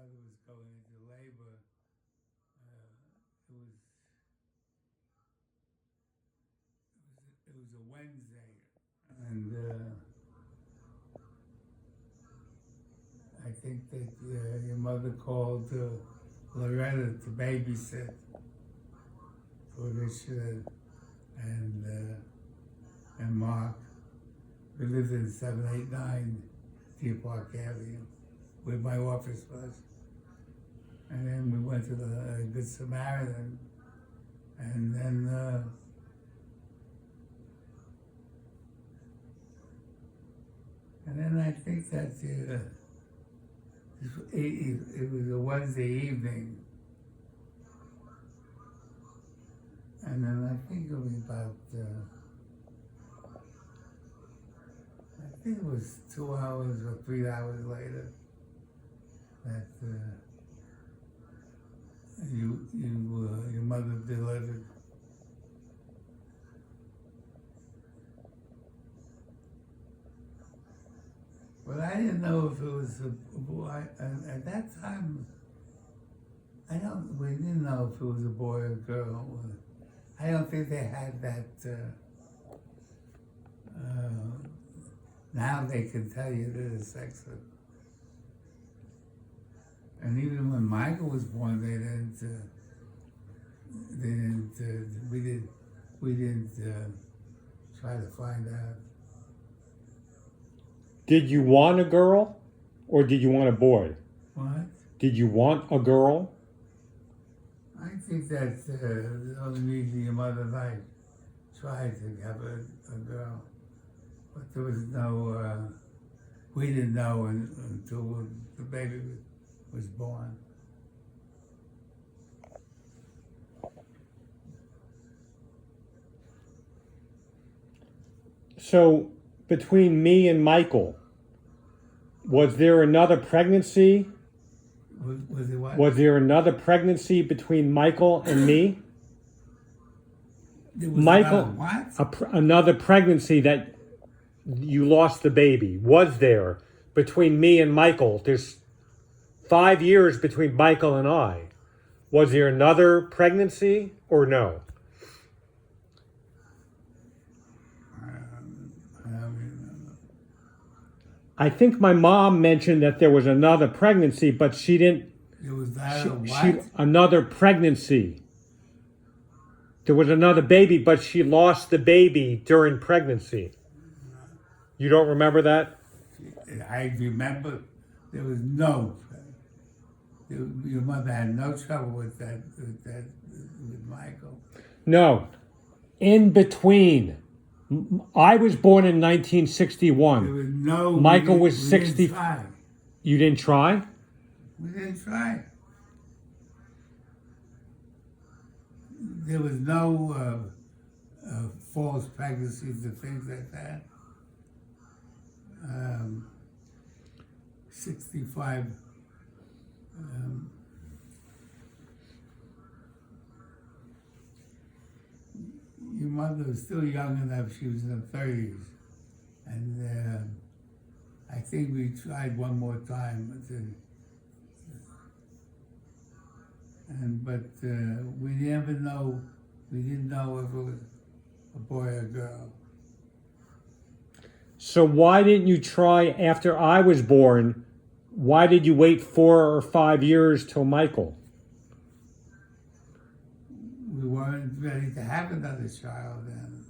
mother was going into labor. It was it was a Wednesday, and I think that your mother called Loretta to babysit for Richard and Mark. We lived in 789 Deer Park Avenue, where my office was. And then we went to the Good Samaritan, and then I think that it was a Wednesday evening, and then I think it was about I think it was 2 hours or 3 hours later that your mother delivered. But I didn't know if it was a boy. At that time, we didn't know if it was a boy or a girl. I don't think they had that. Now they can tell you the sex of. And even when Michael was born, we didn't try to find out. Did you want a girl or did you want a boy? What? Did you want a girl? I think that's the only reason your mother and I tried to have a girl. But there was no, we didn't know until the baby was born. So, between me and Michael, was there another pregnancy? Was it what? Was there another pregnancy between Michael and me? There was Michael, what? Another pregnancy that you lost the baby. Was there between me and Michael? There's 5 years between Michael and I. Was there another pregnancy or no? I think my mom mentioned that there was another pregnancy, but she didn't. There was that what? Another pregnancy. There was another baby, but she lost the baby during pregnancy. You don't remember that? I remember there was no. Your mother had no trouble with with Michael. No. In between. I was born in 1961. There was no. Michael was 60. Didn't try. You didn't try? We didn't try. There was no false pregnancies and things like that. 65. Your mother was still young enough, she was in her 30s. And I think we tried one more time. But we never know, we didn't know if it was a boy or a girl. So why didn't you try after I was born? Why did you wait 4 or 5 years till Michael? We weren't ready to have another child then.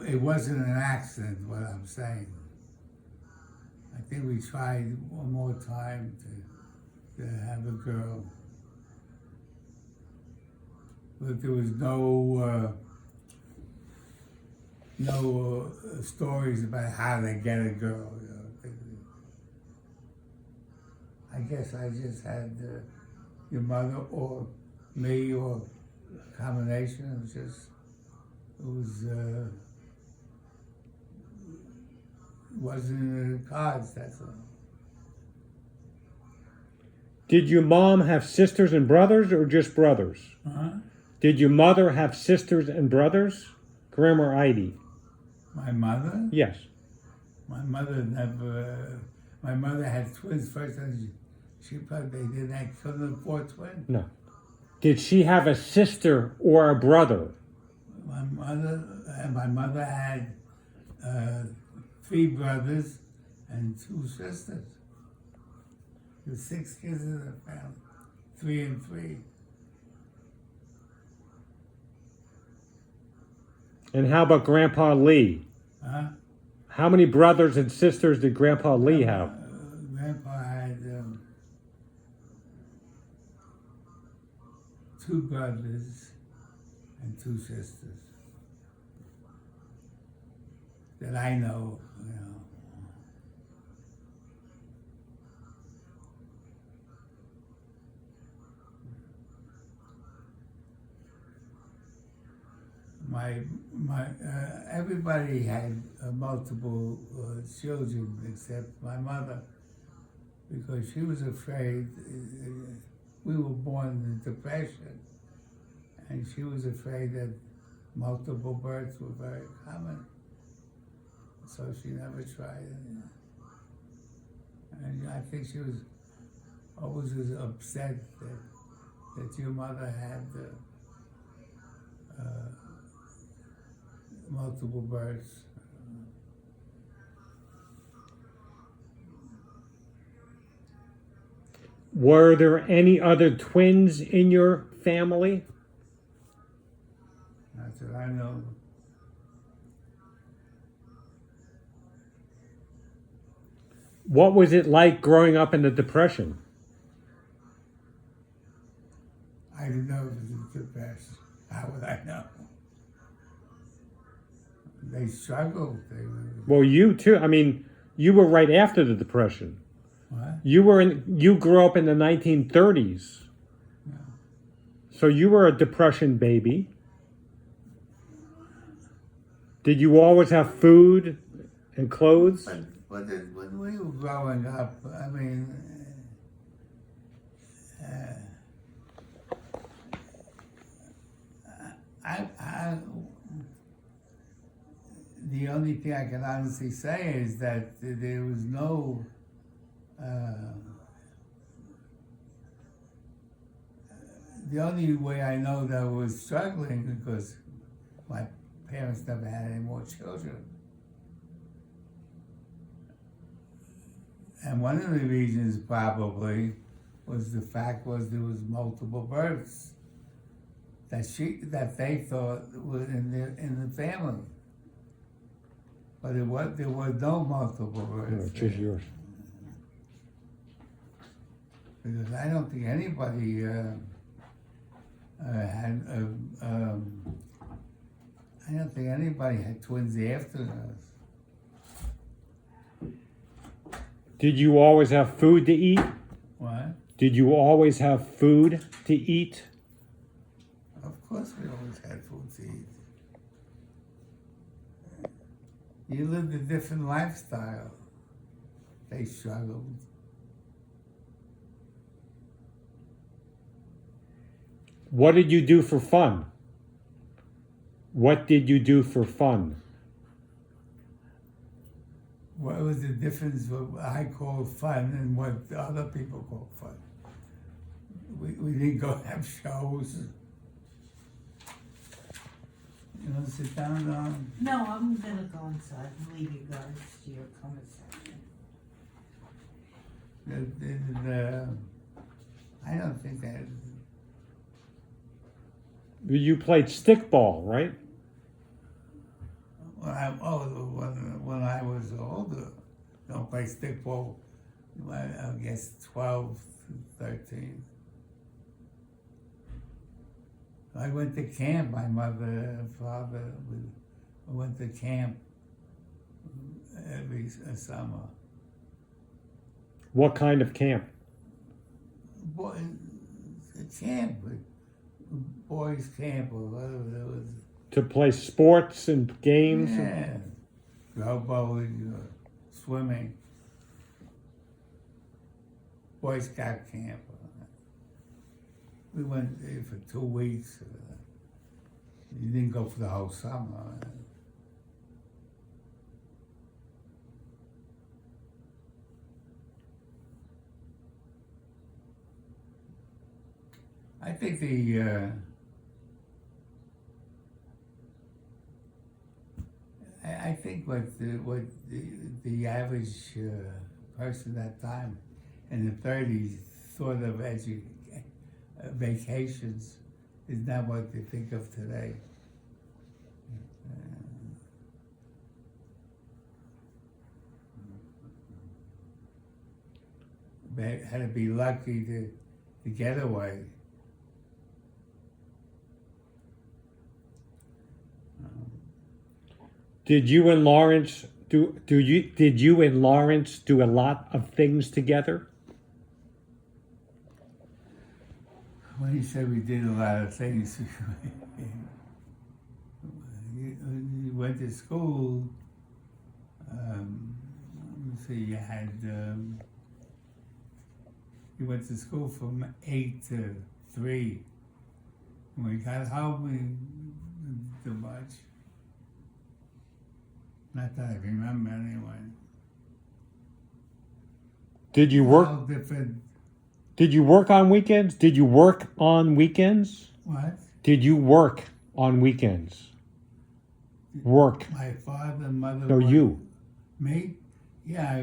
It wasn't an accident, what I'm saying. I think we tried one more time to have a girl. But there was no stories about how to get a girl. You know. I guess I just had your mother or me or a combination. Wasn't in the cards, that's all. Did your mom have sisters and brothers or just brothers? Uh-huh. Did your mother have sisters and brothers? Grim or Heidi? My mother? Yes. My mother never. My mother had twins first, and she probably didn't couldn't afford twins. No. Did she have a sister or a brother? My mother had 3 brothers and 2 sisters. There's 6 kids in the family, 3 and 3. And how about Grandpa Lee? Huh? How many brothers and sisters did Grandpa Lee have? Grandpa had 2 brothers and 2 sisters that I know. You know. Everybody had multiple children except my mother, because she was afraid. We were born in the Depression, and she was afraid that multiple births were very common, so she never tried it. And I think she was always upset that your mother had multiple births. Were there any other twins in your family? That's what I know. What was it like growing up in the Depression? I didn't know it was the best. How would I know? They struggled. They were, Well, you too. I mean, you were right after the Depression. what? You grew up in the 1930s. Yeah. So you were a Depression baby. Did you always have food and clothes? But when we were growing up, I mean, the only thing I can honestly say is that there was no the only way I know that I was struggling because my parents never had any more children. And one of the reasons probably was the fact was there was multiple births that they thought were in the family. But there was no multiple births. No, just yours. Because I don't think anybody had. I don't think anybody had twins after us. Did you always have food to eat? What? Did you always have food to eat? Of course, we always had food to eat. You lived a different lifestyle. They struggled. What did you do for fun? What did you do for fun? What was the difference of what I call fun and what other people call fun? We didn't go have shows. You want to sit down, Dawn? No, I'm gonna go inside and leave you guys to your conversation. I don't think that. You played stickball, right? When I was older, don't play stickball. I guess 12, 13. I went to camp. My mother and father we went to camp every summer. What kind of camp? Boy, a camp, boys' camp or whatever it was. To play sports and games? Yeah, rowboat, swimming, Boy Scout camp. We went there for 2 weeks. You didn't go for the whole summer. I think I think what the average person at that time in the 30s thought of vacations is not what they think of today. They had to be lucky to get away. Did you and Lawrence did you and Lawrence do a lot of things together? When he said we did a lot of things, he went to school. Let me see, he went to school from 8 to 3. When we got home, we didn't do much. Not that I remember anyway. Did you work? All different. Did you work on weekends? Did you work on weekends? What? Did you work on weekends? Work. My father and mother. No, worked. you. Me? Yeah,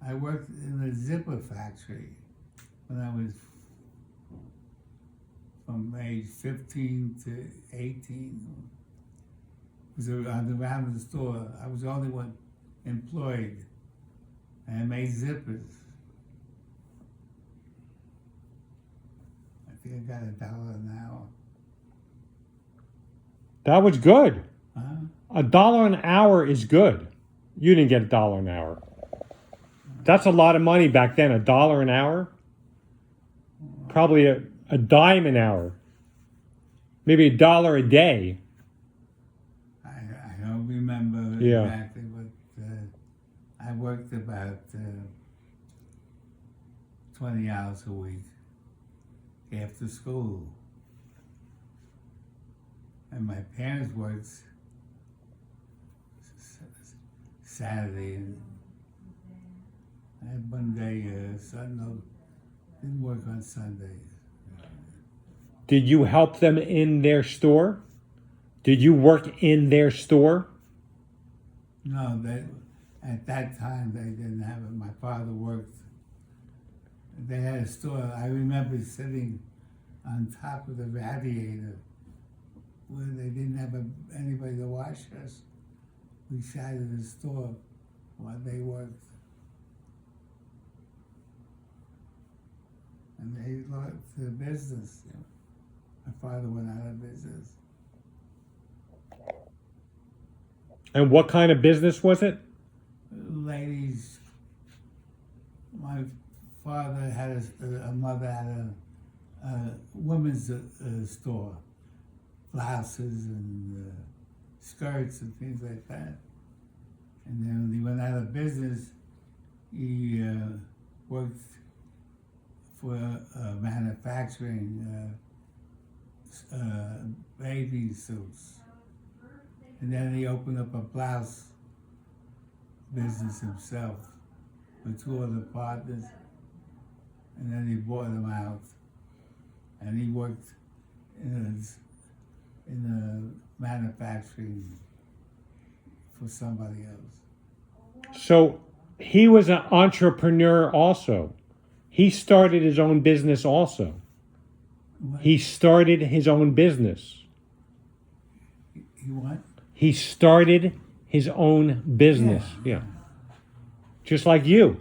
I worked in a zipper factory when I was from age 15 to 18. It was around the store. I was the only one employed. And I made zippers. I think I got $1 an hour. That was good. Huh? $1 an hour is good. You didn't get $1 an hour. That's a lot of money back then. $1 an hour? Probably a dime an hour. Maybe $1 a day. I don't remember Yeah. exactly, but I worked about 20 hours a week after school. And my parents worked Saturday, and I had one day, Sunday, didn't work on Sundays. Did you help them in their store? Did you work in their store? No, at that time they didn't have it. My father worked. They had a store. I remember sitting on top of the radiator where they didn't have anybody to watch us. We sat in the store while they worked. And they lost the business. You know. My father went out of business. And what kind of business was it? Ladies, my father had a mother had a women's store, blouses and skirts and things like that. And then when he went out of business, he worked for manufacturing bathing suits. And then he opened up a blouse business himself with 2 other partners. And then he bought them out. And he worked in manufacturing for somebody else. So he was an entrepreneur also. He started his own business also. What? He started his own business. He what? He started his own business. Yeah. Just like you.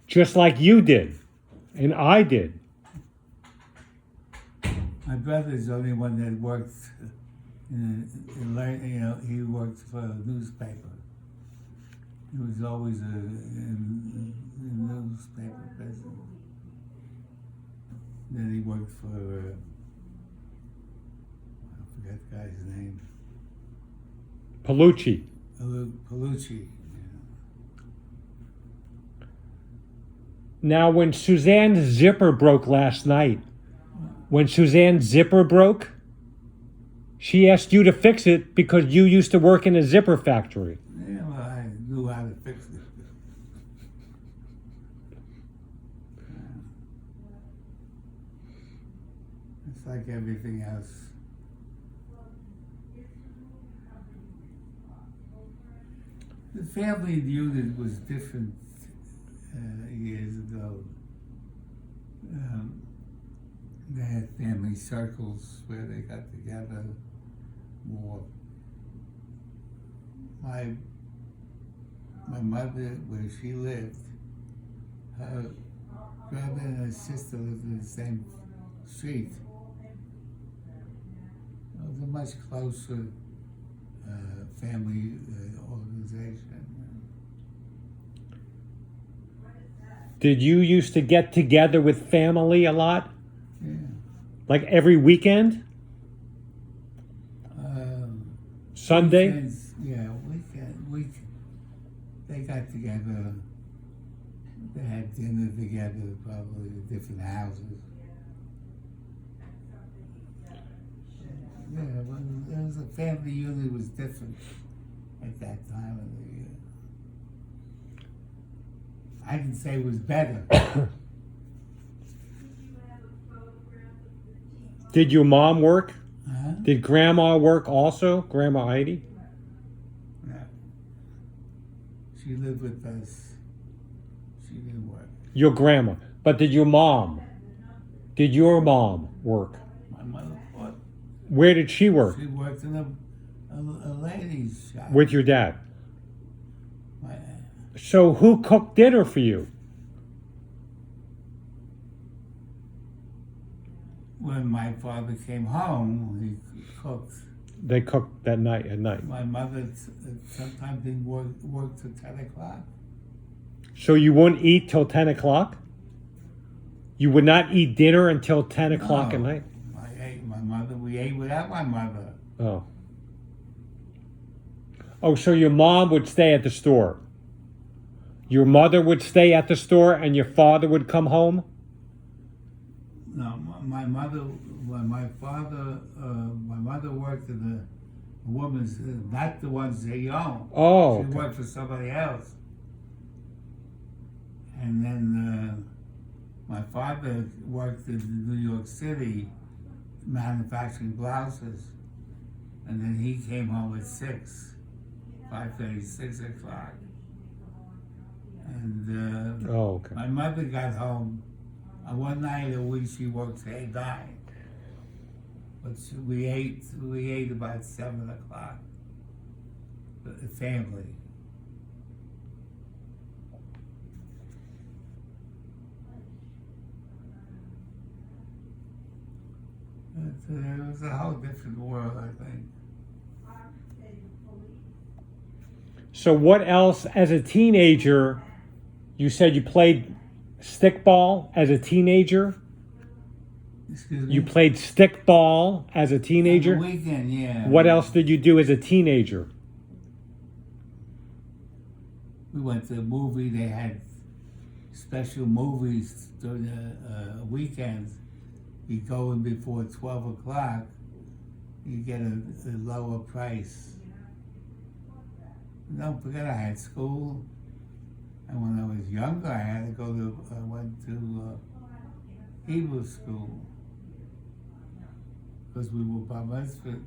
Just like you did. And I did. My brother's the only one that worked he worked for a newspaper. He was always in newspaper business. Then he worked for, I forget the guy's name. Palucci. Palucci. Now, when Suzanne's zipper broke last night, when Suzanne's zipper broke, she asked you to fix it because you used to work in a zipper factory. Yeah, well, I knew how to fix it. It's like everything else. The family unit was different years ago. They had family circles where they got together more. My mother, where she lived, her brother and her sister lived in the same street. It was a much closer family organization. Did you used to get together with family a lot? Yeah. Like every weekend? Sunday? Weekends, yeah, they got together. They had dinner together, probably at different houses. Yeah, well, there was a family unit was different at that time of the year. I can say it was better. Did your mom work? Huh? Did grandma work also? Grandma Heidi? No. She lived with us. She didn't work. Your grandma. But did your mom work? My mother worked. Where did she work? She worked in a ladies' shop. With your dad. My, So who cooked dinner for you? when my father came home, he cooked. They cooked that night at night. My mother sometimes didn't work till 10 o'clock. So you wouldn't eat till 10 o'clock? You would not eat dinner until 10 o'clock at No. night? We ate without my mother. Oh. Oh, so your mom would stay at the store. Your mother would stay at the store and your father would come home? No, my mother, when my mother worked in the woman's, not the ones they owned. Oh, She okay. worked for somebody else. And then my father worked in New York City manufacturing blouses. And then he came home at 5:30, 6 o'clock. And Oh, okay. my mother got home. One night a week she worked till 9. But we ate about 7 o'clock. The family. It was a whole different world, I think. So what else, as a teenager, you said you played stickball as a teenager? Excuse me? You played stickball as a On teenager? the weekend, yeah. What else did you do as a teenager? We went to a movie. They had special movies during the weekends. You go in before 12 o'clock, you get a lower price. Don't forget, I had school. And when I was younger, I went to Hebrew school. Because we were bar mitzvah.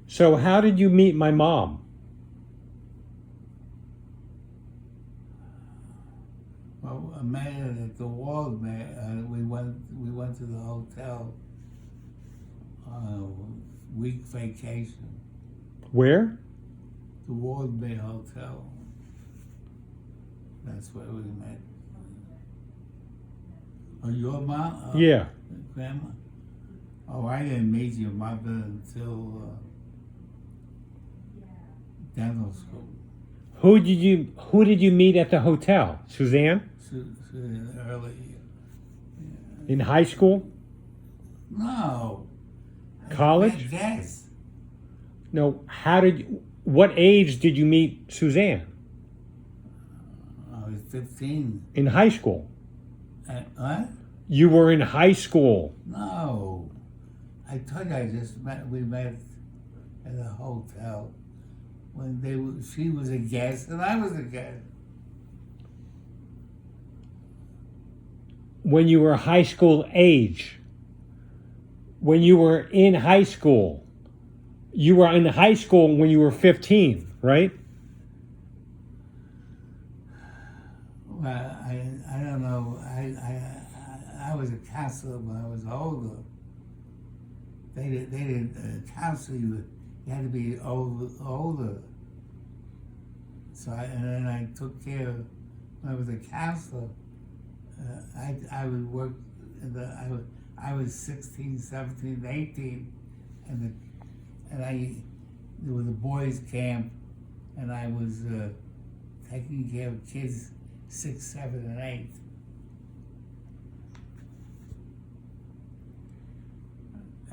So how did you meet my mom? Well, I met her at the Wald. We went to the hotel on a week vacation. Where? The Wald Bay Hotel. That's where we met. Oh, your mom? Yeah. Grandma? Oh, I didn't meet your mother until dental school. Who did you meet at the hotel? Suzanne? Early. In high school? No. College? Yes. No, what age did you meet Suzanne? I was 15. In high school? What? You were in high school. No. I told you we met at a hotel when she was a guest and I was a guest. When you were high school age. When you were in high school. You were in high school when you were 15, right? Well, I don't know. I was a counselor when I was older. They didn't counsel you. You had to be older. So and then I took care of, when I was a counselor, I would work, I was 16, 17, 18, and there was a boys' camp, and I was taking care of kids 6, 7, and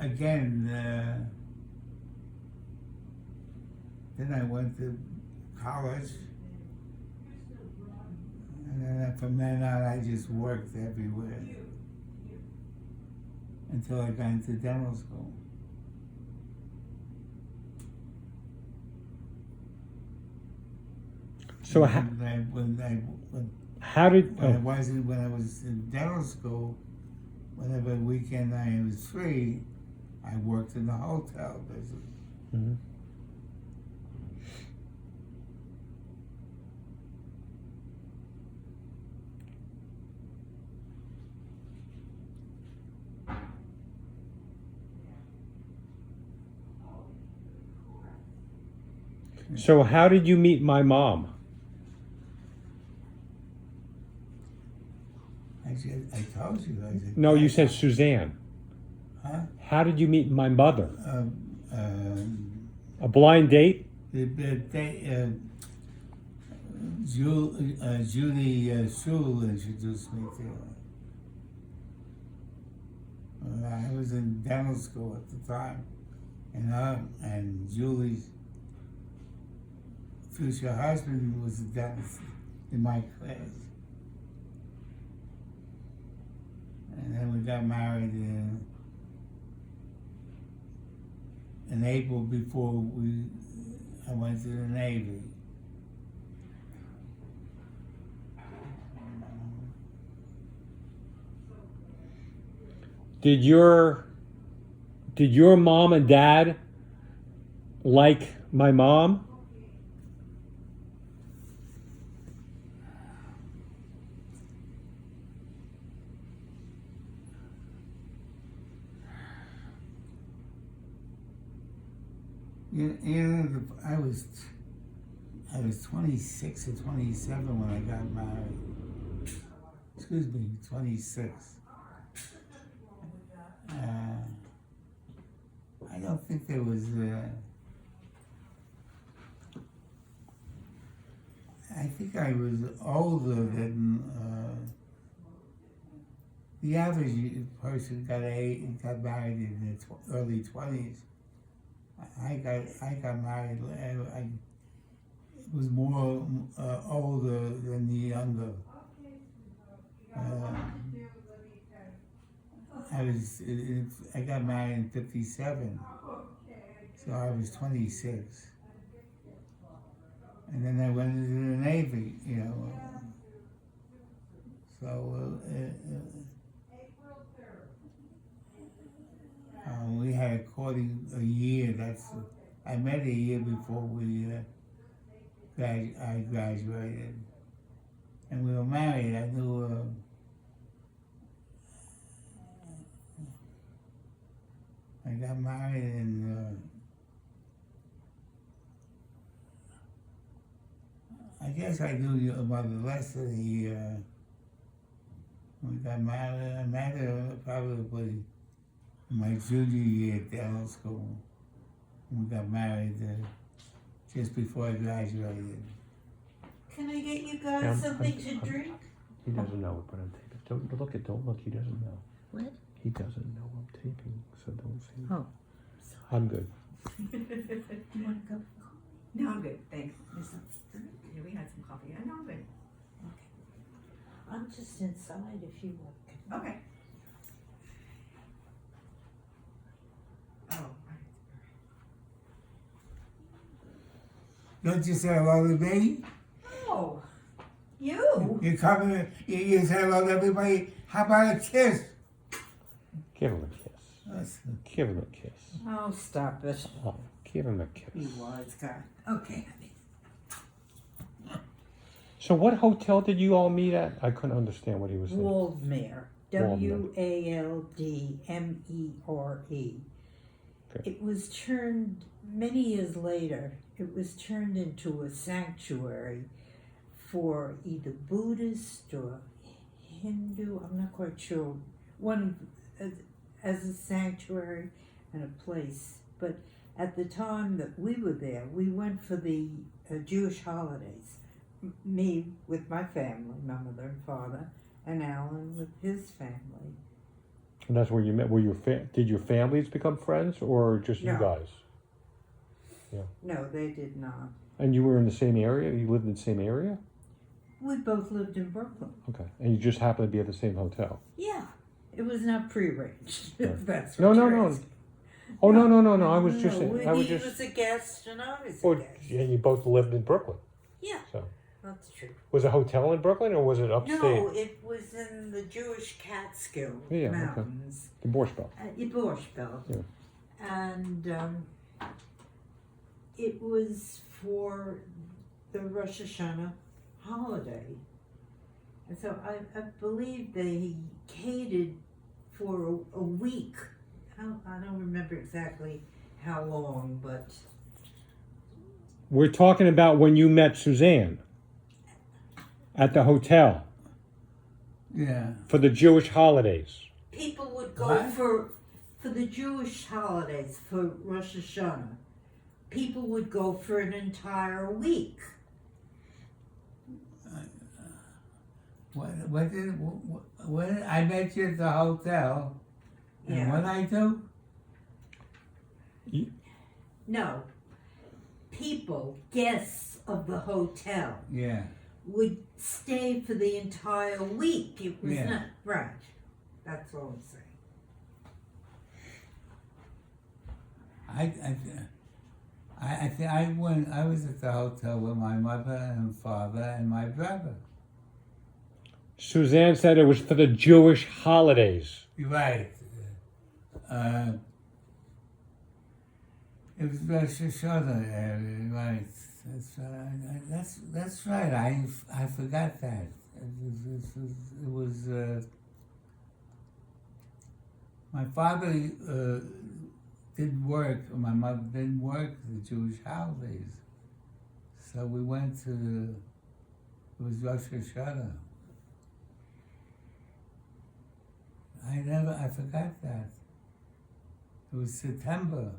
8. Again, then I went to college, and then from then on I just worked everywhere until I got into dental school. So when I was in dental school, whenever weekend I was free, I worked in the hotel business. Mhm. So how did you meet my mom? I told you. I said, No, you said Suzanne. Huh? How did you meet my mother? Uh, A blind date? Judy Sewell introduced me to her. I was in dental school at the time, and Julie's future husband was a dentist in my class. And then we got married in April before I went to the Navy. Did your mom and dad like my mom? I was 26 or 27 when I got married. Excuse me, 26. I don't think there was. I think I was older than the average person. Got married in the early 20s. I got married. I was more older than the younger. I got married in 57, so I was 26, and then I went into the Navy. We had a courting a year. I met a year before I graduated, and we were married. I knew. I got married in. I guess I knew about the rest of the year. We got married. I met her probably my junior year at dental school. We got married just before I graduated. Can I get you guys something to drink? He doesn't know, but I'm taping. Don't look. He doesn't know. What? He doesn't know I'm taping, so don't say. Oh. I'm good. Do you want to go? No, I'm good, thanks. Yeah, we had some coffee. I know I'm good. I'm just inside if you want. Okay. Oh, Don't you say hello to me? Oh, you? You come in, you say hello to everybody. How about a kiss? Give him a kiss. That's- Give him a kiss. Oh, stop it. Oh, give him a kiss. You wise guy. Okay, honey. So what hotel did you all meet at? I couldn't understand what he was saying. Waldmere. Waldmere. Waldmere. Okay. It was turned, many years later, it was turned into a sanctuary for either Buddhist or Hindu, I'm not quite sure, as a sanctuary and a place. But at the time that we were there, we went for the Jewish holidays. Me with my family, my mother and father, and Alan with his family. And that's where you met. Were did your families become friends, or just you No. guys? No, they did not. And you were in the same area? You lived in the same area? We both lived in Brooklyn. Okay. And you just happened to be at the same hotel? Yeah, it was not prearranged. Right. If that's No, what no, you're no. asking. Oh, no, no, no, no. I was just No, saying. I was he just. was a guest and I was a Well, guest. and you both lived in Brooklyn. Yeah, So, that's true. was a hotel in Brooklyn, or was it upstate? No, it was in the Jewish Catskill Yeah, okay. Mountains. The Borscht Belt. Borscht Belt. Yeah. And it was for the Rosh Hashanah holiday. And so I believe they catered for a week. I don't remember exactly how long, but We're talking about when you met Suzanne at the hotel Yeah. for the Jewish holidays. people would go What? for the Jewish holidays, for Rosh Hashanah. People would go for an entire week. When I met you at the hotel, and Yeah. what I do? No. People, guests of the hotel, Yeah. would stay for the entire week. It was Yeah. not right. That's all I'm saying. I was at the hotel with my mother and father and my brother. Suzanne said it was for the Jewish holidays. You're right. It was Rosh Hashanah, right? That's right. I forgot that. It was my father didn't work. My mother didn't work the Jewish holidays, so we went to. It was Rosh Hashanah. I forgot that. It was September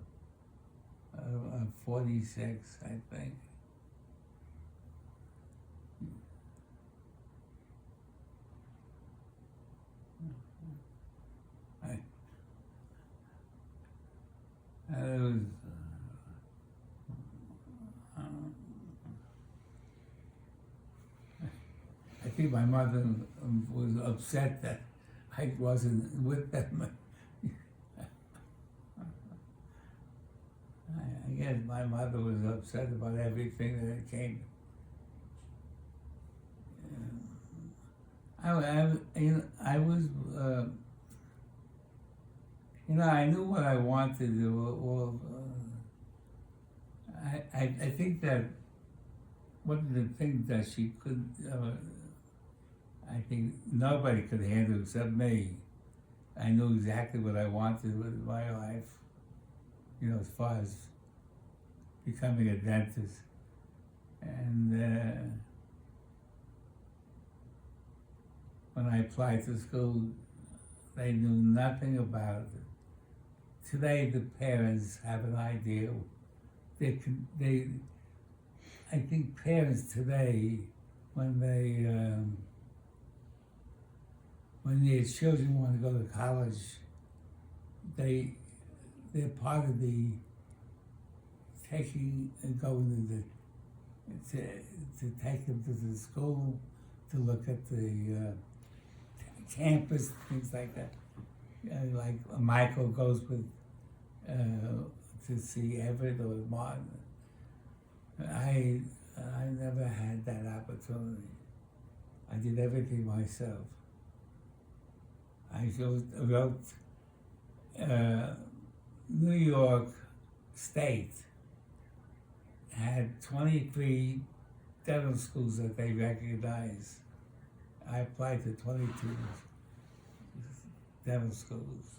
of 46, I think. It was. I think my mother was upset that I wasn't with them. I guess my mother was upset about everything that came. I was, I knew what I wanted to do. Well, I think that one of the things that she could, I think nobody could handle except me. I knew exactly what I wanted with my life, as far as becoming a dentist. And when I applied to school, they knew nothing about it. Today, the parents have an idea. I think parents today, when their children want to go to college, they're part of the taking and going to take them to the school, to look at the campus, things like that. Like Michael goes with to see Everett or Martin. I never had that opportunity. I did everything myself. I wrote New York State had 23 dental schools that they recognized. I applied to 22 dental schools.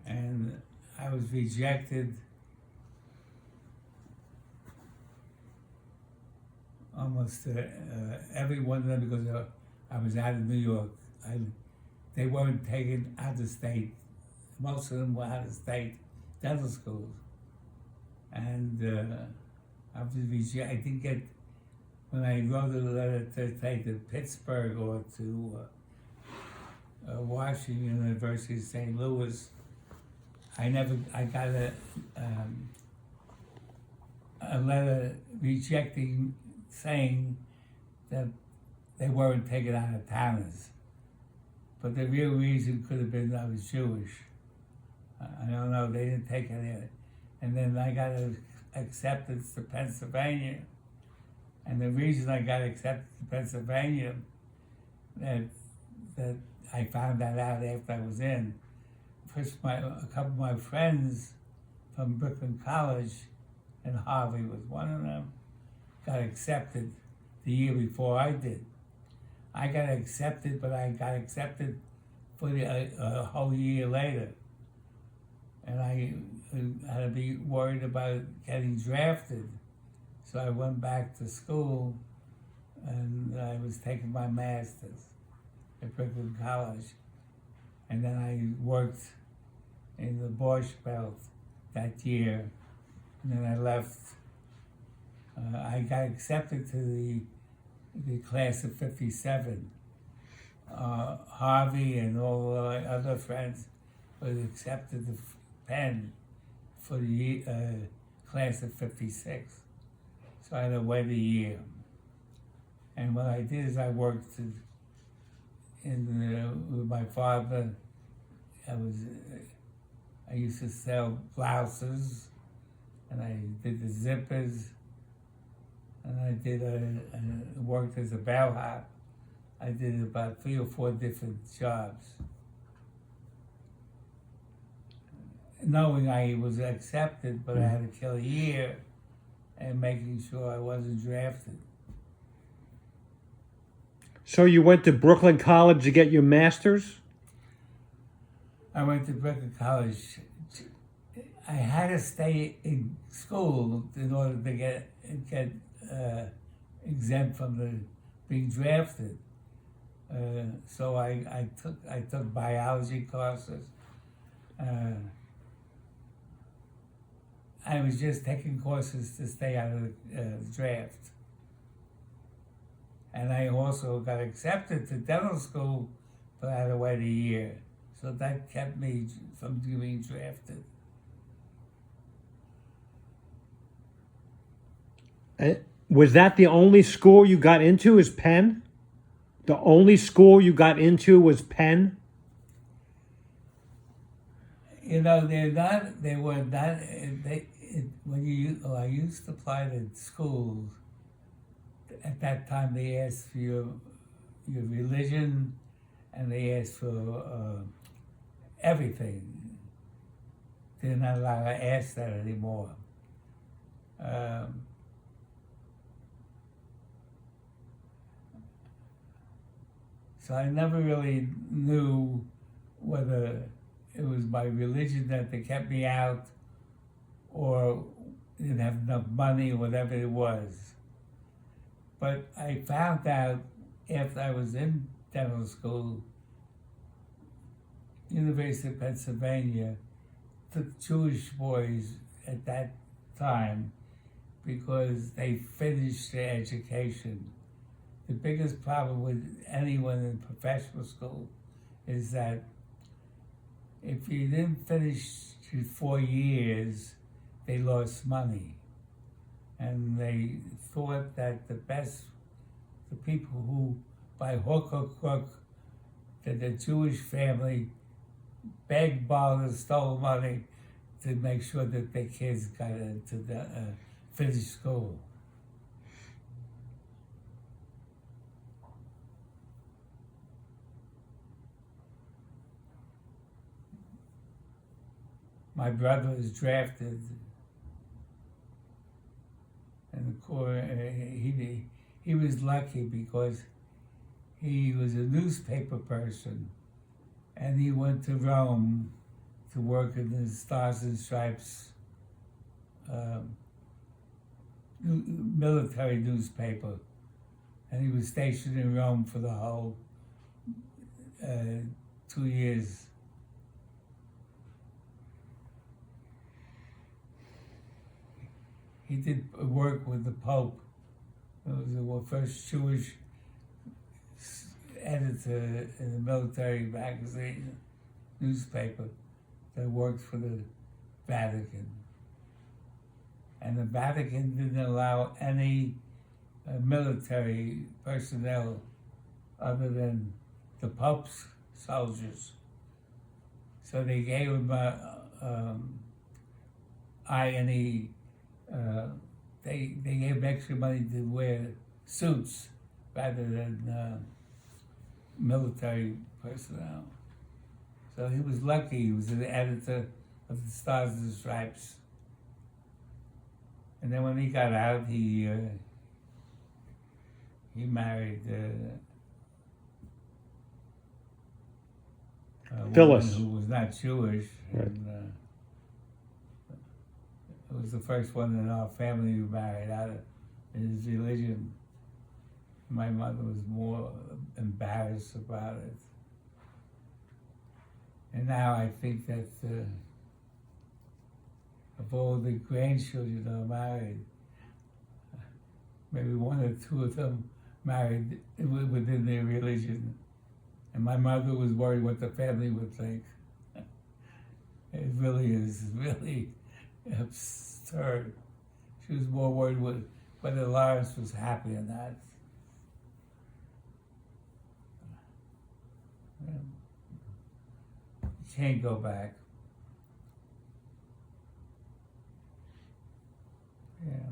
And I was rejected almost every one of them because I was out of New York. They weren't taken out of state. Most of them were out of state dental schools. And I was rejected. I didn't get, when I wrote a letter to take to Pittsburgh or to Washington University, St. Louis, I got a letter rejecting, saying that they weren't taken out of towners. But the real reason could have been I was Jewish. I don't know, they didn't take any of it. And then I got acceptance to Pennsylvania. And the reason I got accepted to Pennsylvania, that I found that out after I was in. First, a couple of my friends from Brooklyn College, and Harvey was one of them, got accepted the year before I did. I got accepted, but I got accepted for a whole year later. And I had to be worried about getting drafted. So I went back to school and I was taking my master's at Brooklyn College. And then I worked in the Borscht Belt that year. And then I left. I got accepted to the class of 57. Harvey and all my other friends were accepted to Penn for the class of 56. So I had to wait a year. And what I did is I worked with my father. I used to sell blouses, and I did the zippers, and I worked as a bellhop. I did about 3 or 4 different jobs. Knowing I was accepted, but I had to kill a year and making sure I wasn't drafted. So you went to Brooklyn College to get your master's? I went to Brooklyn College. I had to stay in school in order to get exempt from being drafted. So I took biology courses. I was just taking courses to stay out of the draft. And I also got accepted to dental school, but I had to wait a year. So that kept me from being drafted. Was that the only school you got into, is Penn? The only school you got into was Penn? You know, I used to apply to schools, at that time they asked for your religion, and they asked for everything. They're not allowed to ask that anymore. So I never really knew whether it was my religion that they kept me out, or didn't have enough money, or whatever it was. But I found out after I was in dental school, University of Pennsylvania took Jewish boys at that time because they finished their education. The biggest problem with anyone in professional school is that if you didn't finish your 4 years, they lost money. and they thought that the people who, by hook or crook, that the Jewish family begged, borrowed, stole money to make sure that their kids got into the finished school. My brother was drafted, and he was lucky because he was a newspaper person, and he went to Rome to work in the Stars and Stripes military newspaper, and he was stationed in Rome for the whole 2 years. He did work with the Pope. He was the first Jewish editor in a military magazine, newspaper, that worked for the Vatican. And the Vatican didn't allow any military personnel other than the Pope's soldiers. So they gave him they gave him extra money to wear suits rather than military personnel. So he was lucky. He was the editor of the Stars and Stripes. And then when he got out, he married a Phyllis, woman who was not Jewish. Right. And, it was the first one in our family who married out of his religion. My mother was more embarrassed about it. And now I think that of all the grandchildren that are married, maybe one or two of them married within their religion. And my mother was worried what the family would think. It really is really absurd. She was more worried whether Lawrence was happy or not. You can't go back. Yeah.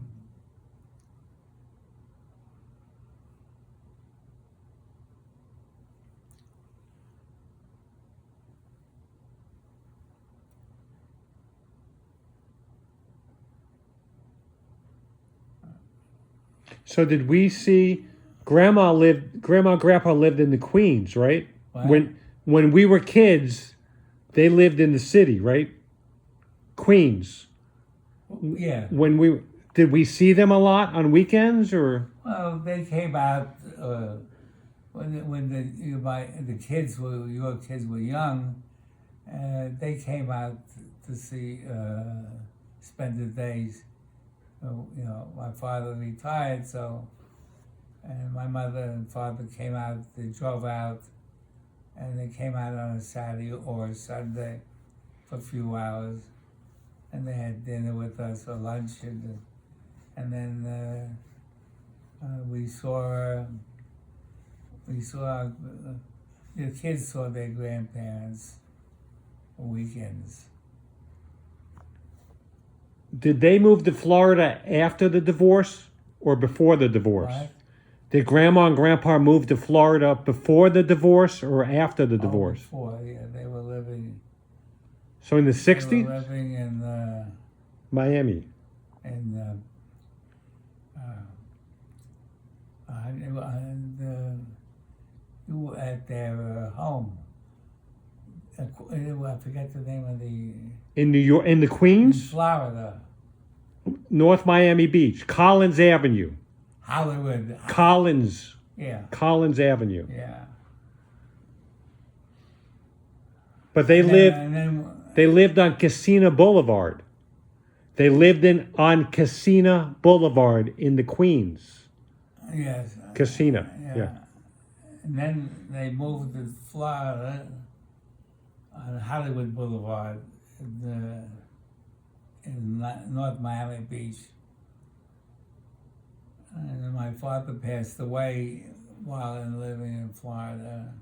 so did we see Grandma and Grandpa lived in the Queens, right? What? When we were kids, they lived in the city, right? Queens. Yeah. Did we see them a lot on weekends, or? Well, they came out when your kids were young. They came out to see, spend the days. My father retired, and my mother and father came out. They drove out, and they came out on a Saturday or a Sunday for a few hours, and they had dinner with us or lunch, and then we saw the kids saw their grandparents on weekends. Did they move to Florida after the divorce or before the divorce? What? Did Grandma and Grandpa move to Florida before the divorce or after the divorce? Before, yeah, they were living. So in the They were 60s? living in Miami. at their home. I forget the name of the. In New York, in the In Queens? Florida, North Miami Beach. Collins Avenue. Hollywood. Collins Avenue. Yeah. But they And then They lived on Casina Boulevard. They lived on Casina Boulevard in the Queens. yes. Casina, yeah. And then they moved to Florida on Hollywood Boulevard in North Miami Beach. And then my father passed away while I'm living in Florida.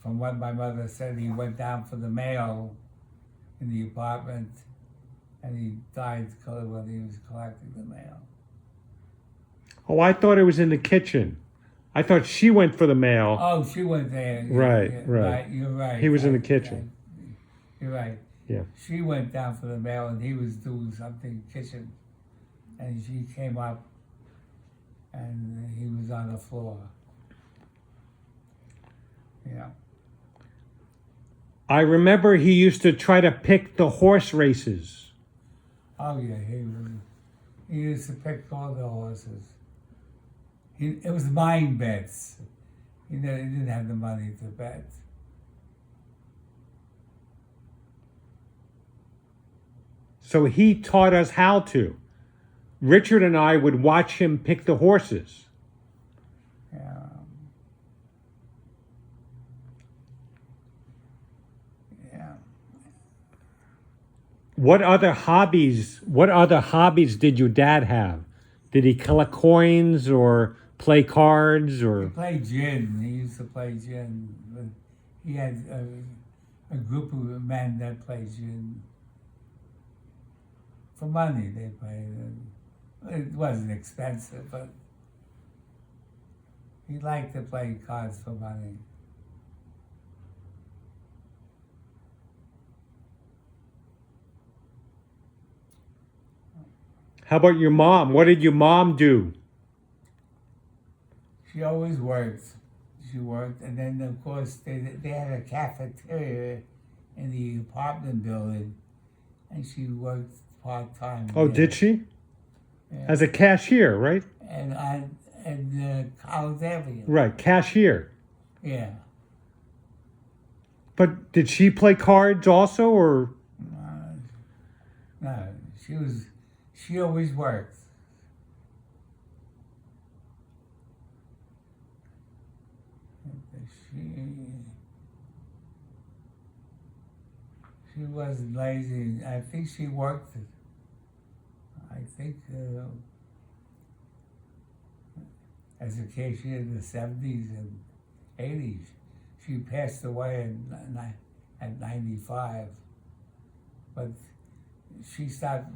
From what my mother said, he went down for the mail in the apartment, and he died when he was collecting the mail. Oh, I thought it was in the kitchen. I thought she went for the mail. Oh, she went there. Right, Yeah, right. You're right. He was in the kitchen. You're right. Yeah. She went down for the mail, and he was doing something in the kitchen, and she came up, and he was on the floor. Yeah. I remember he used to try to pick the horse races. Oh yeah, he used to pick all the horses. It was mind bets. He didn't have the money to bet. So he taught us how to. Richard and I would watch him pick the horses. Yeah. Yeah. What other hobbies did your dad have? Did he collect coins or play cards He or played gin. He used to play gin. But he had a group of men that played gin. For money, they played. It wasn't expensive, but he liked to play cards for money. how about your mom? What did your mom do? She always worked. She worked, and then of course they had a cafeteria in the apartment building, and she worked part-time. Oh, there. did she? Yeah. As a cashier, right? And College Avenue. Right, cashier. Yeah. But did she play cards also, or No, she always worked. She wasn't lazy. I think she worked. I think as a cashier in the 70s and 80s. She passed away at 95. But she started,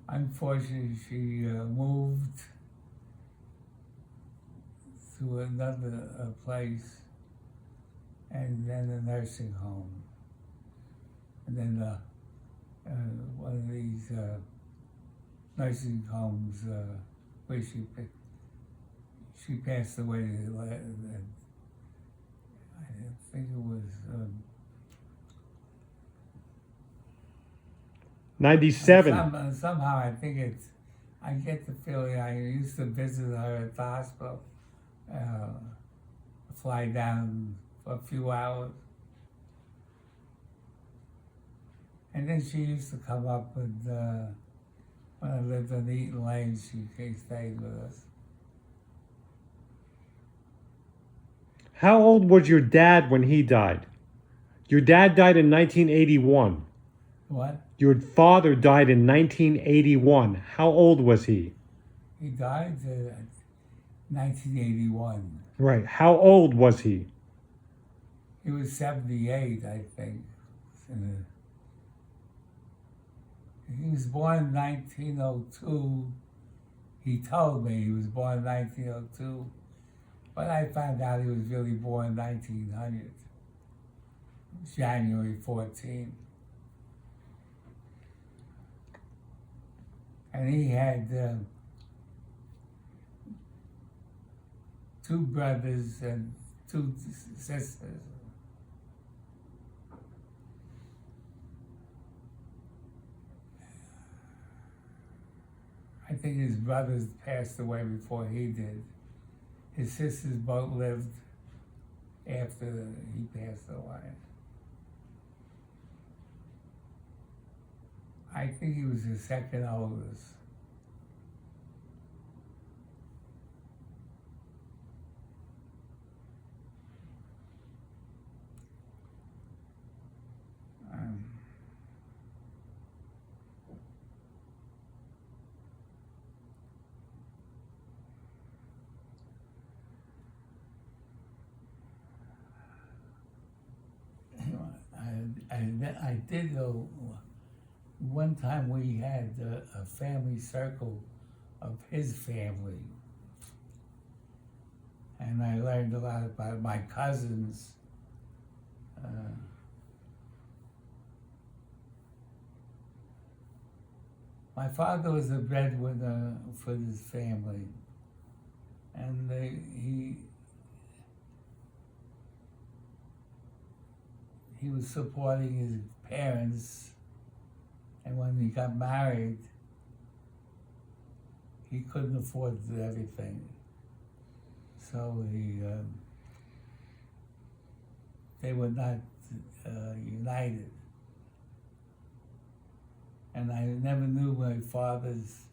unfortunately, she moved to another place, and then a nursing home. And then one of these nursing homes where she passed away. I think it was 97? somehow I think I get the feeling I used to visit her at the hospital, fly down for a few hours. And then she used to come up with, when I lived on Eaton Lane, she stayed with us. How old was your dad when he died? Your dad died in 1981. What? Your father died in 1981. How old was he? He died in 1981. Right. How old was he? He was 78, I think. He was born in 1902. He told me he was born in 1902, but I found out he was really born in 1900, January 14. And he had two brothers and two sisters. I think his brothers passed away before he did. His sisters both lived after he passed away. I think he was the second oldest. I did go. One time we had a family circle of his family, and I learned a lot about my cousins. My father was a breadwinner for his family, and he was supporting his parents, and when he got married, he couldn't afford everything, so they were not united. And I never knew my father's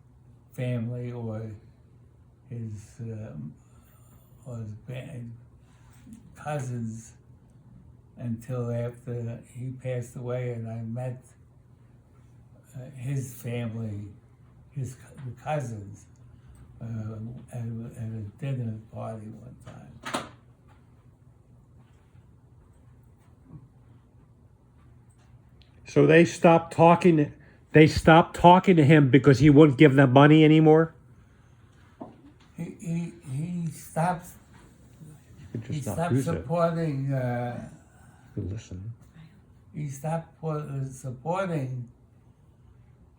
family or his cousins until after he passed away, and I met his family, the cousins, at a dinner party one time. So they stopped talking. They stopped talking to him because he wouldn't give them money anymore. He stopped. You could He just not stopped use supporting. it. You listen. He stopped supporting.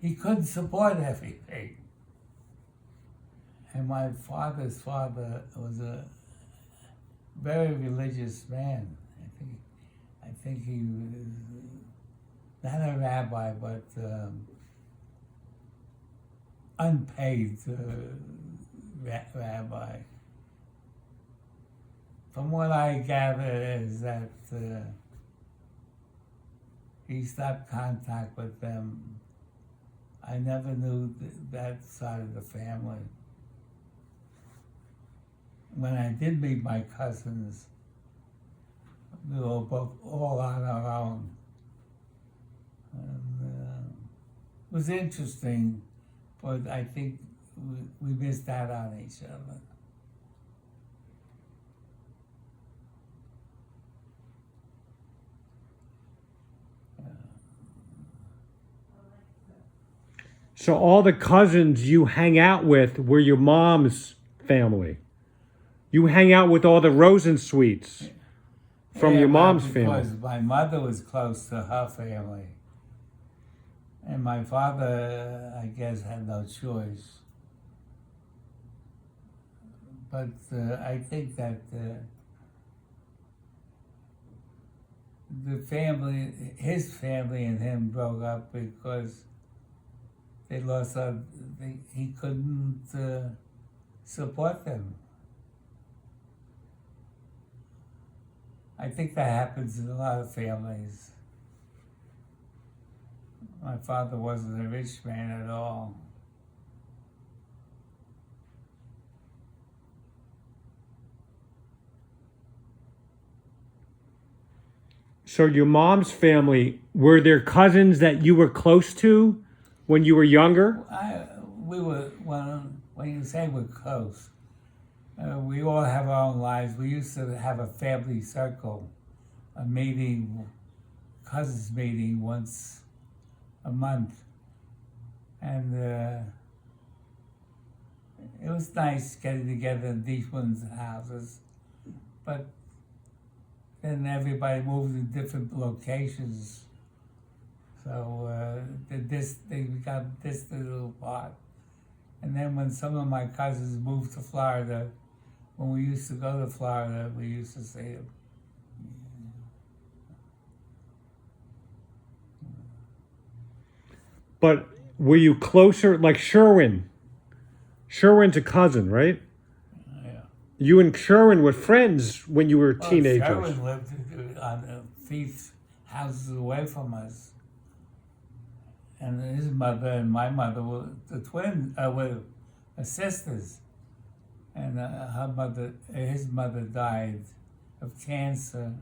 He couldn't support everything. And my father's father was a very religious man. I think he was not a rabbi, but unpaid rabbi. From what I gather is that he stopped contact with them. I never knew that side of the family. When I did meet my cousins, we were both all on our own. And, it was interesting, but I think we missed out on each other. So all the cousins you hang out with were your mom's family. You hang out with all the Rosensweets from Yeah, your mom's because family. my mother was close to her family. And my father, I guess, had no choice. But I think that the family, his family and him broke up because they lost he couldn't support them. I think that happens in a lot of families. My father wasn't a rich man at all. So your mom's family, were there cousins that you were close to when you were younger? We were, when you say we're close, we all have our own lives. We used to have a family circle, a meeting, cousins meeting once a month. And it was nice getting together in these ones' houses. But then everybody moved to different locations. So they got distant little apart. And then when some of my cousins moved to Florida, when we used to go to Florida, we used to see them. But were you closer, like Sherwin? Sherwin's a cousin, right? Yeah. You and Sherwin were friends when you were Well, teenagers. Sherwin lived on a few houses away from us. And his mother and my mother were the twins, were sisters. And his mother died of cancer.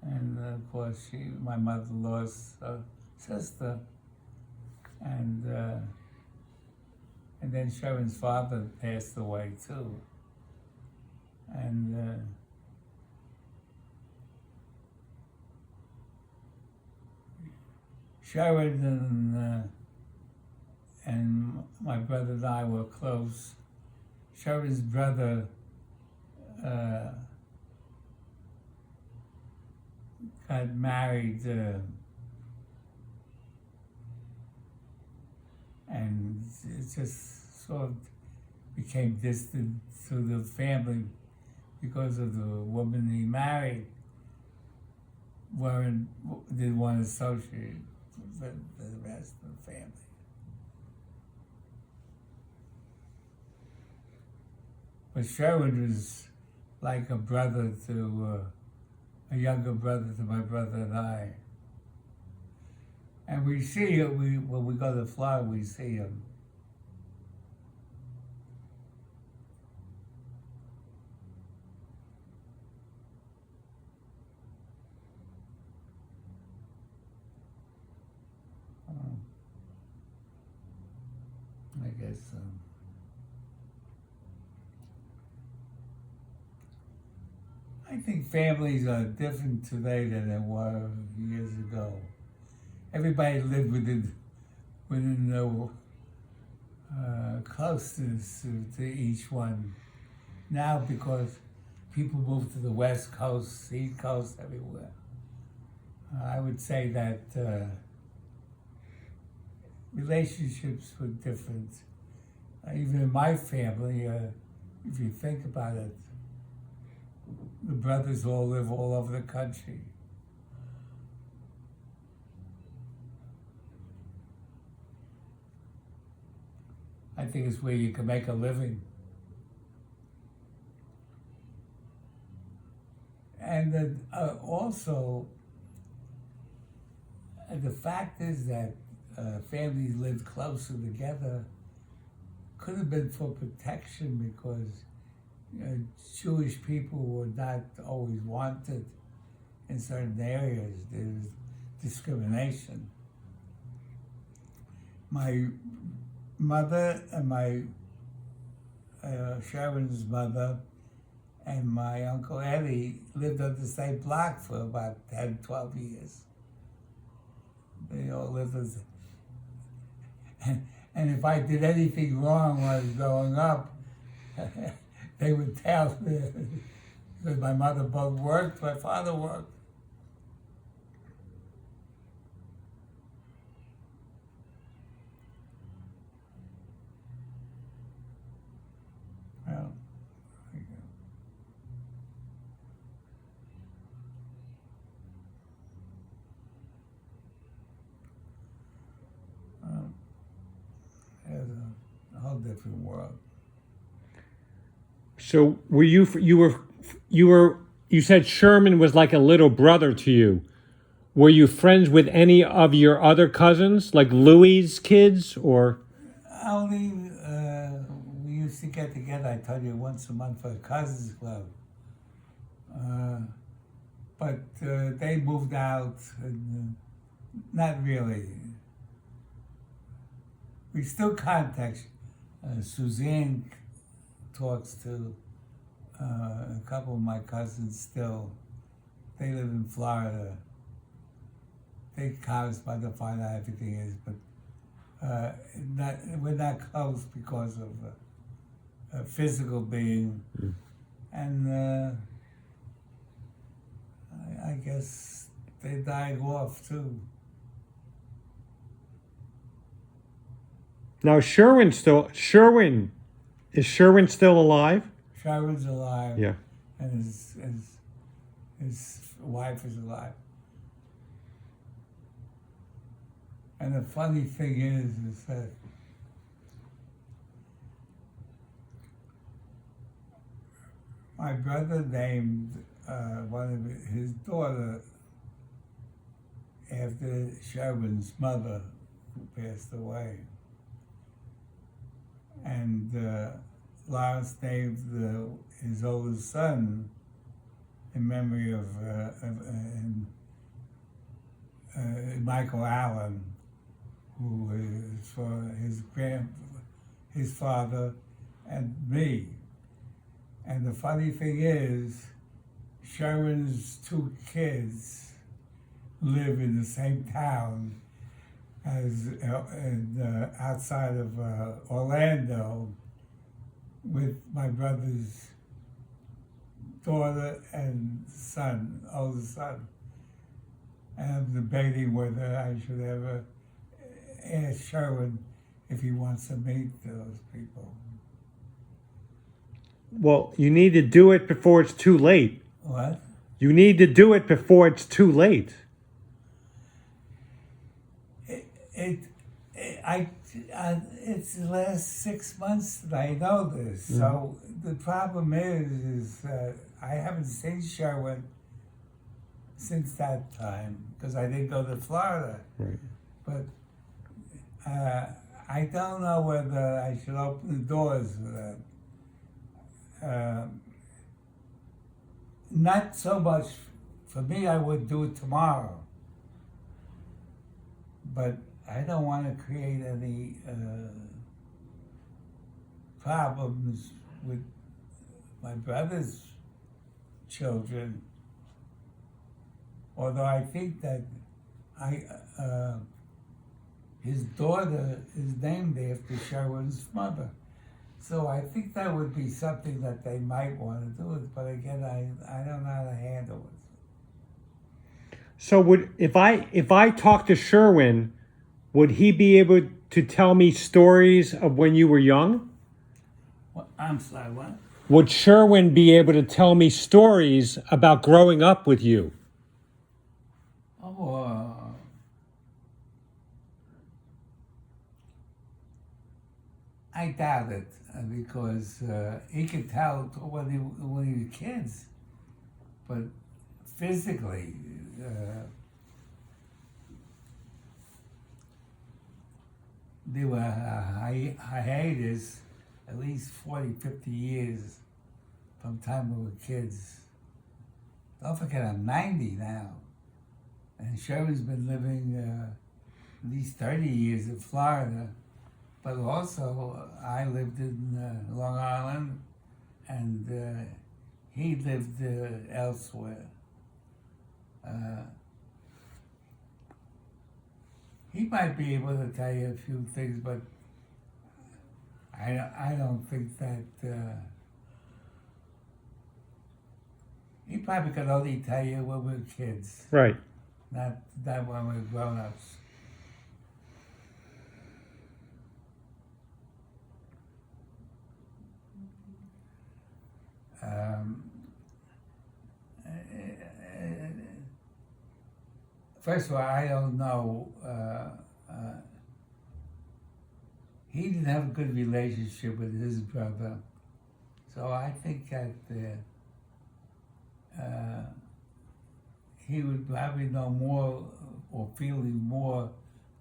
And of course, my mother lost her sister. And then Sherwin's father passed away too. And Sharon and my brother and I were close. Sharon's brother got married and it just sort of became distant to the family because of the woman he married didn't want to associate with the rest of the family. But Sherwood was like a brother to a younger brother to my brother and I. And we see it, when we go to Florida, we see him. I guess I think families are different today than they were years ago. Everybody lived within the closeness to each one. Now, because people move to the West Coast, East Coast, everywhere, I would say that relationships were different. Even in my family, if you think about it, the brothers all live all over the country. I think it's where you can make a living. And also, the fact is that families lived closer together could have been for protection because Jewish people were not always wanted in certain areas. There was discrimination. My mother and my Sharon's mother and my Uncle Eddie lived on the same block for about 10, 12 years. They all lived as and if I did anything wrong when I was growing up, they would tell me, because my mother both worked, my father worked. Well, there's a whole different world. So you said Sherman was like a little brother to you. Were you friends with any of your other cousins, like Louie's kids, or? Only we used to get together, I told you, once a month for the Cousins Club. But they moved out, and not really. We still contact. Suzanne talks to a couple of my cousins still. They live in Florida. They correspond to find out everything is, but we're not close because of physical being. And I guess they died off too. Now Sherwin is Sherwin still alive? Sharon's alive. Yeah. And his wife is alive. And the funny thing is that my brother named one of his daughter after Sherman's mother, who passed away. And Lawrence named his oldest son in memory of Michael Allen, who is for his father and me. And the funny thing is, Sherman's two kids live in the same town, as outside of Orlando with my brother's daughter and son, older son. And I'm debating whether I should ever ask Sherwin if he wants to meet those people. Well, you need to do it before it's too late. What? You need to do it before it's too late. It's the last 6 months that I know this. So the problem is I haven't seen Sherwin since that time because I didn't go to Florida. Right. But I don't know whether I should open the doors for that. Not so much for me. I would do it tomorrow, but I don't want to create any problems with my brother's children. Although I think that his daughter is named after Sherwin's mother. So I think that would be something that they might want to do. But again, I don't know how to handle it. So if I talk to Sherwin, would he be able to tell me stories of when you were young? Well, I'm sorry, what? Would Sherwin be able to tell me stories about growing up with you? Oh, I doubt it because he could tell when he was kids, but physically, there were hiatus at least 40, 50 years from the time we were kids. Don't forget, I'm 90 now. And Sherwin's been living at least 30 years in Florida. But also, I lived in Long Island, and he lived elsewhere. He might be able to tell you a few things, but I don't think that. He probably could only tell you when we were kids, Right. not when we were grown-ups. First of all, I don't know. He didn't have a good relationship with his brother, so I think that he would probably know more or feeling more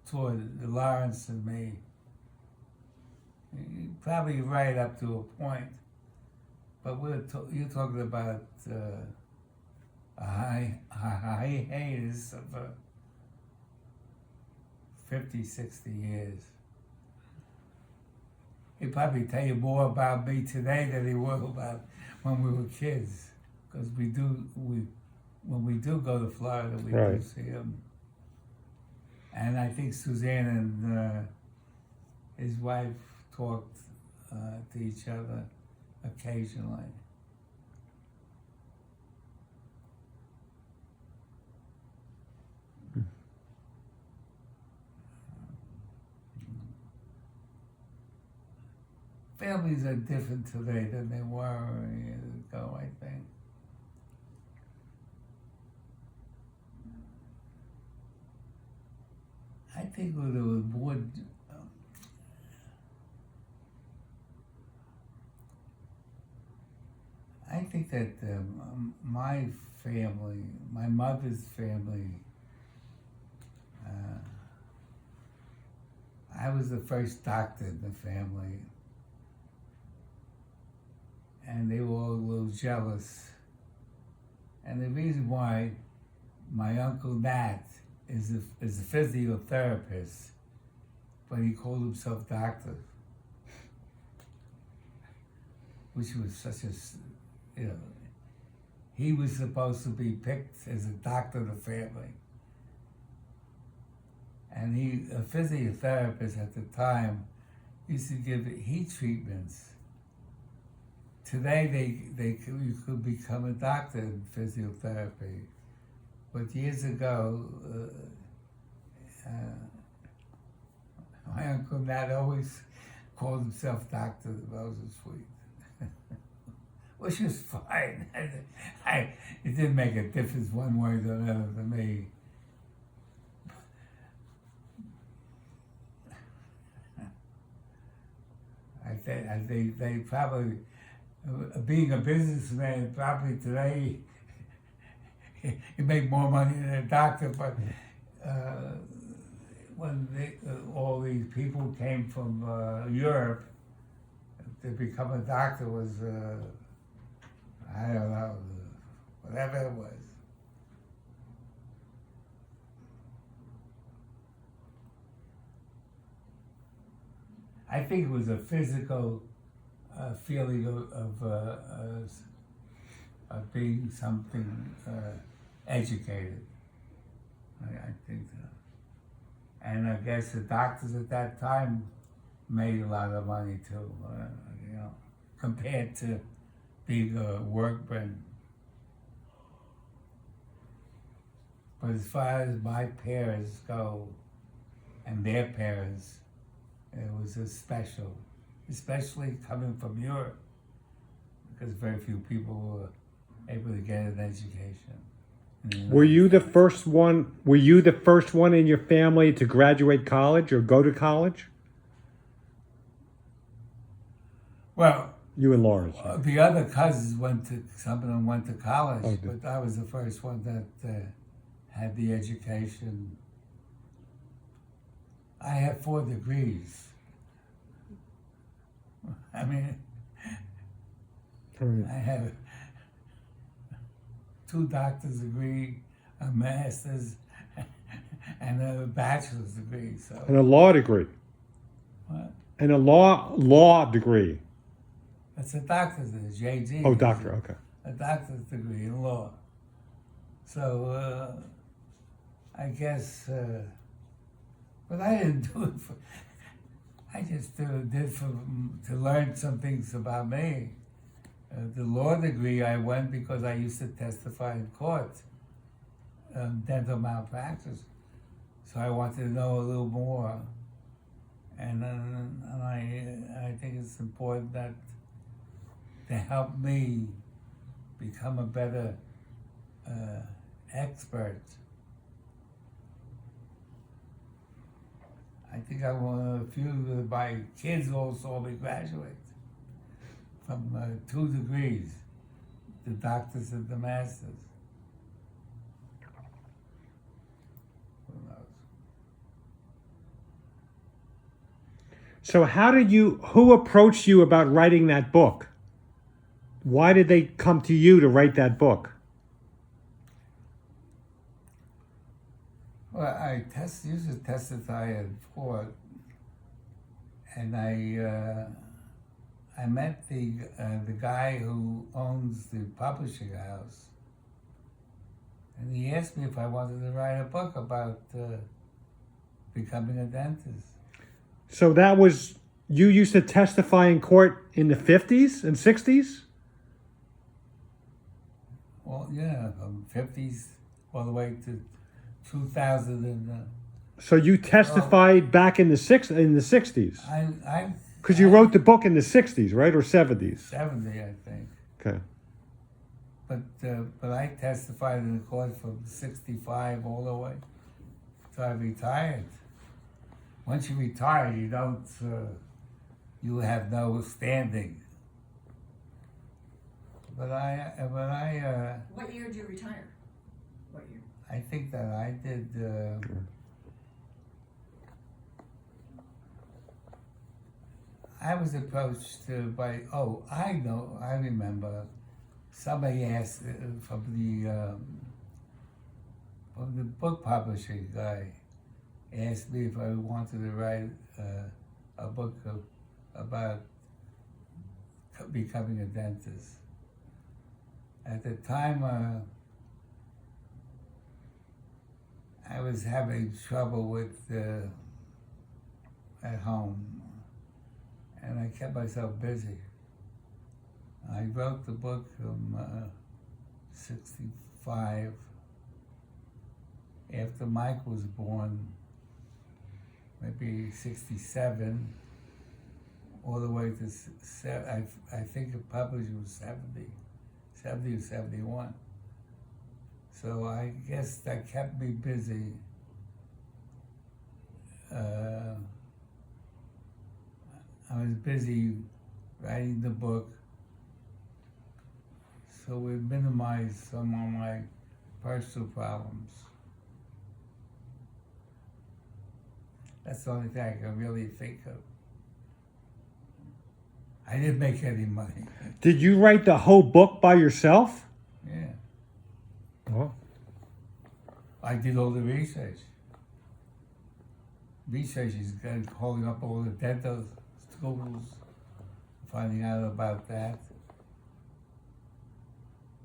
toward Lawrence than me. Probably right up to a point. But you're talking about a hiatus of 50, 60 years. He'd probably tell you more about me today than he would about when we were kids. Because when we do go to Florida, we Right. do see him. And I think Suzanne and his wife talked to each other occasionally. Families are different today than they were years ago, I think. I think there was more. I think that my family, my mother's family, I was the first doctor in the family, and they were all a little jealous. And the reason why my Uncle Nat is a physiotherapist, but he called himself doctor, which was such a, he was supposed to be picked as a doctor of the family. and a physiotherapist at the time, used to give heat treatments. Today you could become a doctor in physiotherapy, but years ago, my Uncle Nat always called himself Dr. Rosensweet, which is fine. It didn't make a difference one way or the other to me. I think they probably, being a businessman, probably today, you make more money than a doctor, but when all these people came from Europe, to become a doctor was, I don't know, whatever it was. I think it was a physical feeling of being something educated. I think so. And I guess the doctors at that time made a lot of money too, compared to being a workman. But as far as my parents go, and their parents, it was a special, especially coming from Europe, because very few people were able to get an education. Were you the first one? Were you the first one in your family to graduate college or go to college? Well, You and Lawrence. the other cousins some of them went to college, Oh, but I was the first one that had the education. I have 4 degrees. I mean, I have 2 doctor's degree, a master's, and a bachelor's degree. So And a law degree. what? And a law degree. That's a doctor's degree, JD. Oh, doctor. Okay. A doctor's degree in law. So I guess, but I didn't do it for. I just did it to learn some things about me. The law degree I went because I used to testify in court, dental malpractice. So I wanted to know a little more, and I think it's important that to help me become a better expert. I think I want a few of my kids also will graduate from 2 degrees, the doctors and the masters. Who knows? So who approached you about writing that book? Why did they come to you to write that book? Well, I used to testify in court, and I met the guy who owns the publishing house, and he asked me if I wanted to write a book about becoming a dentist. So you used to testify in court in the 50s and 60s? Well, yeah, from 50s all the way to 2000 and. So you testified back in the 60s? I Because you wrote the book in the 60s, right? Or 70s? 70, I think. Okay. But I testified in the court from 65 all the way till I retired. Once you retire, you don't, you have no standing. But What year did you retire? What year? I think that I did, I was approached I remember, somebody asked from the book publishing guy, asked me if I wanted to write a book about becoming a dentist. At the time, I was having trouble with at home, and I kept myself busy. I wrote the book from 65 after Mike was born, maybe 67, all the way to I think it published was 70 or 71. So I guess that kept me busy. I was busy writing the book, so it minimized some of my personal problems. That's the only thing I can really think of. I didn't make any money. Did you write the whole book by yourself? Yeah, Oh. I did all the research. Research is calling up all the dental schools, finding out about that.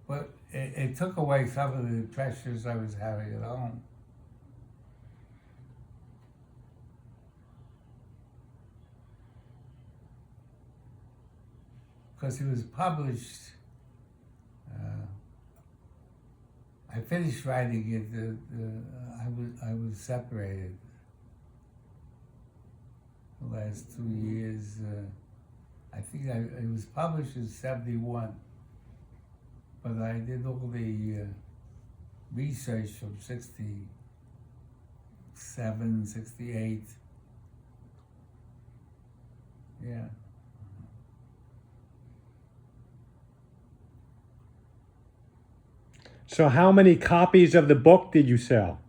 But it took away some of the pressures I was having at home. Because it was published, I finished writing it, I was separated the last 2 years. I think it was published in 71, but I did all the research from 67, 68. Yeah. So how many copies of the book did you sell?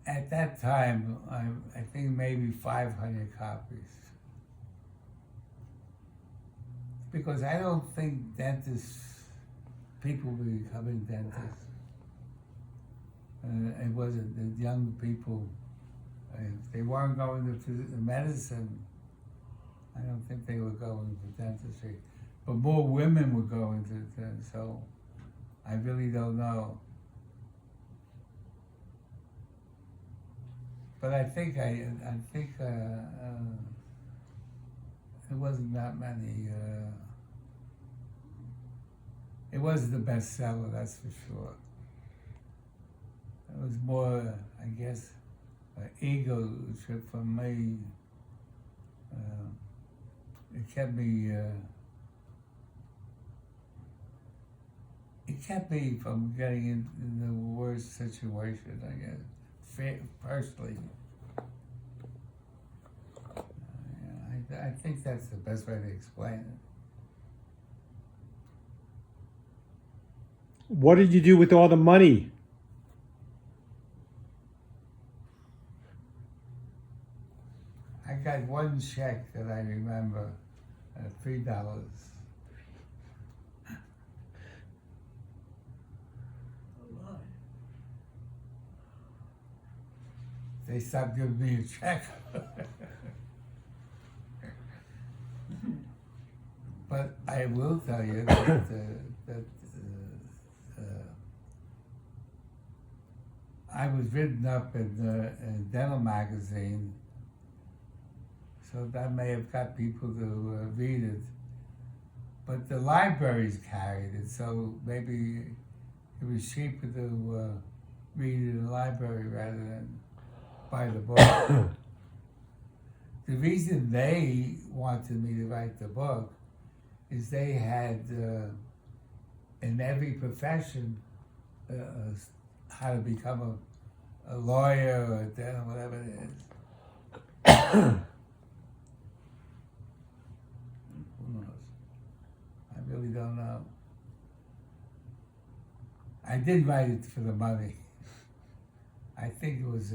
At that time, I think maybe 500 copies. Because I don't think people were becoming dentists. It wasn't the young people. If they weren't going to medicine, I don't think they were going to dentistry. But more women were going to, so I really don't know. But I think it wasn't that many. It wasn't the bestseller, that's for sure. It was more, I guess, an ego trip for me. It kept me from getting in the worst situation, I guess, personally. I think that's the best way to explain it. What did you do with all the money? I got one check that I remember, $3. They stopped giving me a check. But I will tell you that I was written up in a dental magazine, so that may have got people to read it. But the libraries carried it, so maybe it was cheaper to read it in the library rather than buy the book. The reason they wanted me to write the book is they had, in every profession, how to become a lawyer or a dental, whatever it is. Who knows? I really don't know. I did write it for the money. I think it was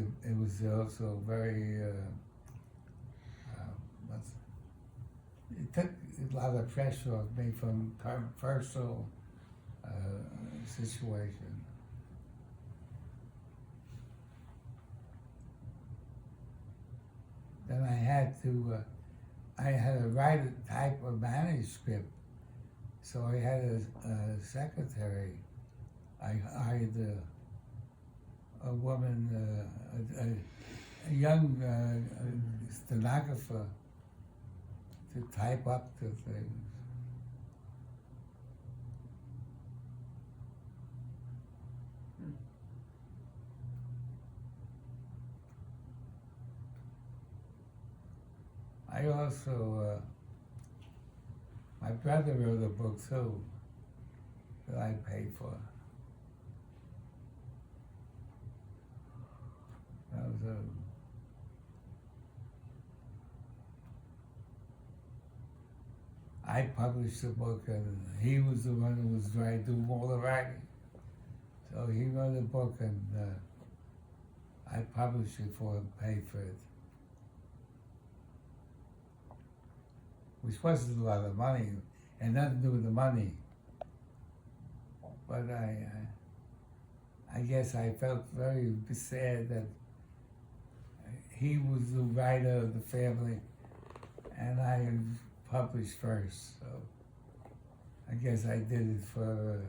also very. It took a lot of pressure off me from personal situation. Then I had to. I had to write a type of manuscript, so I had a secretary. I hired a woman, a young stenographer to type up the things. I also, my brother wrote a book too that I paid for. That was I published the book and he was the one who was doing all the writing. So he wrote a book and I published it for him, paid for it. Which wasn't a lot of money, and nothing to do with the money. But I guess I felt very sad that he was the writer of the family, and I published first. So I guess I did it for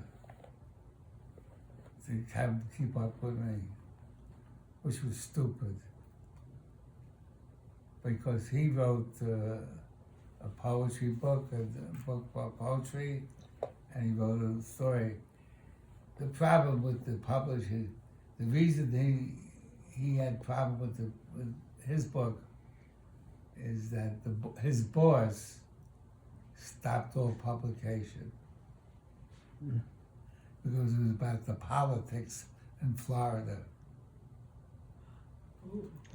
to keep up with me, which was stupid, because he wrote. A poetry book, a book about poetry, and he wrote a story. The problem with the publisher, the reason he had problem with his book is that his boss stopped all publication because it was about the politics in Florida.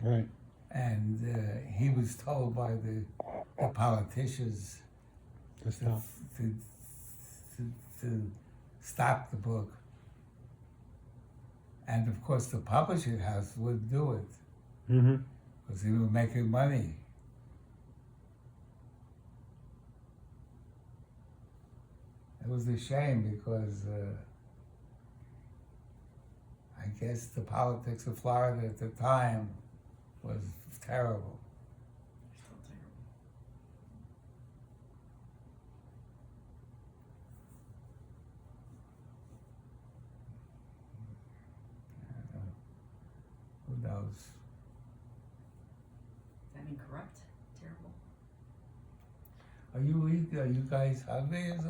Right. And he was told by the politicians To stop. to stop the book. And of course the publishing house wouldn't do it Mm-hmm. because they were making money. It was a shame because I guess the politics of Florida at the time was terrible. Still terrible. Who knows? Does that mean corrupt? Terrible. Are you guys hungry or something?